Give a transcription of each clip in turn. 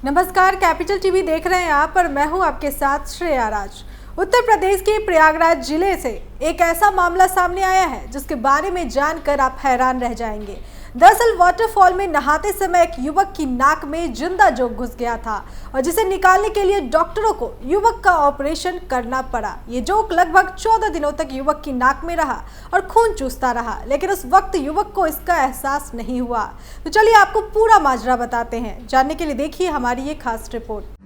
नमस्कार, capital TV देख रहे हैं आप और मैं हूं आपके साथ श्रेया राज। उत्तर प्रदेश के प्रयागराज जिले से एक ऐसा मामला सामने आया है जिसके बारे में जानकर आप हैरान रह जाएंगे। दरअसल वाटरफॉल में नहाते समय एक युवक की नाक में जिंदा जोक घुस गया था और जिसे निकालने के लिए डॉक्टरों को युवक का ऑपरेशन करना पड़ा। ये जोक लगभग 14 दिनों तक युवक की नाक में रहा और खून चूसता रहा, लेकिन उस वक्त युवक को इसका एहसास नहीं हुआ। तो चलिए आपको पूरा माजरा बताते हैं। जानने के लिए देखिए हमारी ये खास रिपोर्ट।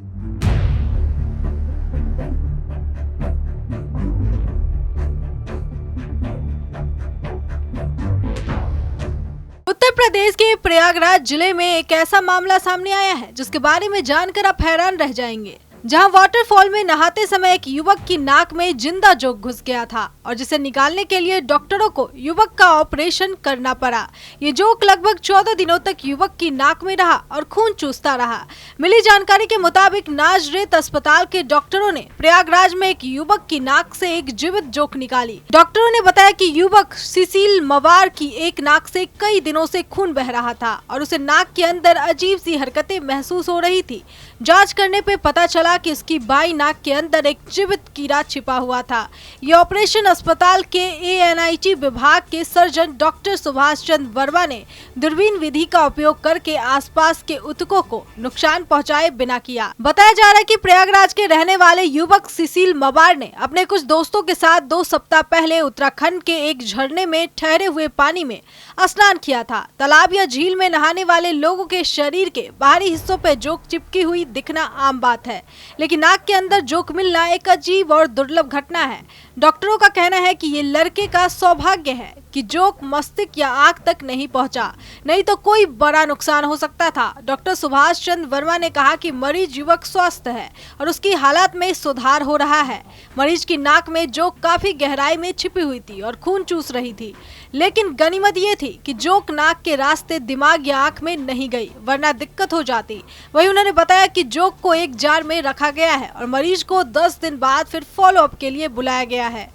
उत्तर प्रदेश के प्रयागराज जिले में एक ऐसा मामला सामने आया है जिसके बारे में जानकर आप हैरान रह जाएंगे, जहां वाटरफॉल में नहाते समय एक युवक की नाक में जिंदा जोक घुस गया था और जिसे निकालने के लिए डॉक्टरों को युवक का ऑपरेशन करना पड़ा। ये जोक लगभग 14 दिनों तक युवक की नाक में रहा और खून चूसता रहा। मिली जानकारी के मुताबिक नाजरेत अस्पताल के डॉक्टरों ने प्रयागराज में एक युवक की नाक से एक जीवित जोक निकाली। डॉक्टरों ने बताया कि युवक सुशील मवार की एक नाक से कई दिनों से खून बह रहा था और उसे नाक के अंदर अजीब सी हरकतें महसूस हो रही थी। जांच करने पे पता चला कि उसकी बाई नाक के अंदर एक जीवित कीड़ा छिपा हुआ था। ये ऑपरेशन अस्पताल के ANIT विभाग के सर्जन डॉक्टर सुभाष चंद्र वर्मा ने दूरबीन विधि का उपयोग करके आसपास के ऊतकों को नुकसान पहुंचाए बिना किया। बताया जा रहा है कि प्रयागराज के रहने वाले युवक सुशील मवार ने अपने कुछ दोस्तों के साथ 2 सप्ताह पहले उत्तराखंड के एक झरने में ठहरे हुए पानी में स्नान किया था। तालाब या झील में नहाने वाले लोगों के शरीर के बाहरी हिस्सों पर जोक चिपकी हुई दिखना आम बात है, लेकिन नाक के अंदर जोक मिलना एक अजीब और दुर्लभ घटना है। डॉक्टरों का कहना है कि ये लड़के का सौभाग्य है कि जोक मस्तिष्क या आंख तक नहीं पहुंचा, नहीं तो कोई बड़ा नुकसान हो सकता था। डॉक्टर सुभाष चंद्र वर्मा ने कहा कि मरीज युवक स्वस्थ है और उसकी हालत में सुधार हो रहा है। मरीज की नाक में जोक काफी गहराई में छिपी हुई थी और खून चूस रही थी, लेकिन गनीमत ये थी कि जोक नाक के रास्ते दिमाग या आंख में नहीं गई, वरना दिक्कत हो जाती। वहीं उन्होंने बताया कि जोक को एक जार में रखा गया है और मरीज को 10 दिन बाद फिर फॉलो अप के लिए बुलाया गया है।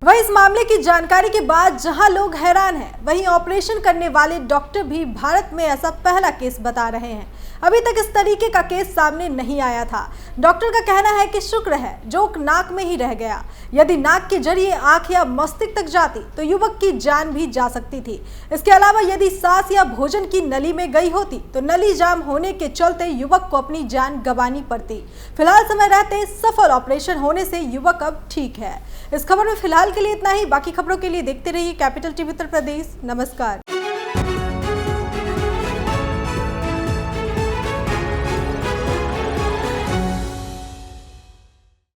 वहीं इस मामले की जानकारी के बाद जहां लोग हैरान हैं, वहीं ऑपरेशन करने वाले डॉक्टर भी भारत में ऐसा पहला केस बता रहे हैं। अभी तक इस तरीके का केस सामने नहीं आया था। डॉक्टर का कहना है कि शुक्र है जोक नाक में ही रह गया। यदि नाक के जरिए आंख या मस्तिष्क तक जाती तो युवक की जान भी जा सकती थी। इसके अलावा यदि सांस या भोजन की नली में गई होती तो नली जाम होने के चलते युवक को अपनी जान गंवानी पड़ती। फिलहाल समय रहते सफल ऑपरेशन होने से युवक अब ठीक है। इस खबर में फिलहाल के लिए इतना ही। बाकी खबरों के लिए देखते रहिए कैपिटल टीवी उत्तर प्रदेश। नमस्कार।